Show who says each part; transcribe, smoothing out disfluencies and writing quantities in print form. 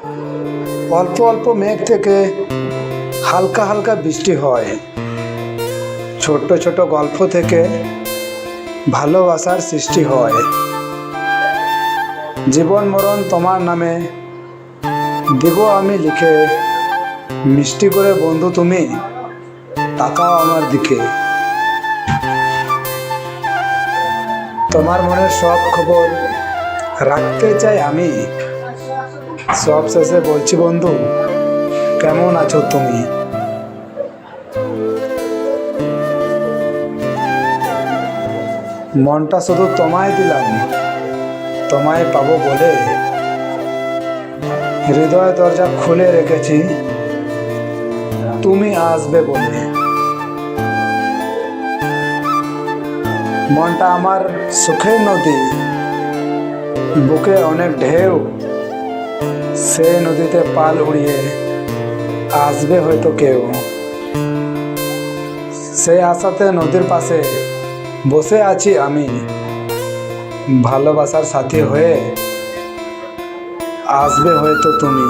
Speaker 1: অল্প অল্প মেঘ থেকে হালকা হালকা বৃষ্টি হয়। ছোট ছোট গল্প থেকে ভালোবাসার সৃষ্টি হয়। জীবন মরণ তোমার নামে দেব আমি লিখে, মিষ্টি করে বন্ধু তুমি তাকাও আমার দিকে। তোমার মনের সব খবর রাখতে চাই আমি, সব শেষে বলছি বন্ধু কেমন আছো তুমি। মনটা শুধু তোমায় দিলাম, তোমায় পাবো বলে, হৃদয় দরজা খুলে রেখেছি তুমি আসবে বলে। মনটা আমার সুখের নদী, বুকে অনেক ঢেউ, সে নদীতে পাল উড়িয়ে আসবে হয়তো কেউ। সেই আশাতে নদীর পাশে বসে আছি আমি, ভালোবাসার সাথী হয়ে আসবে হয়তো তুমি।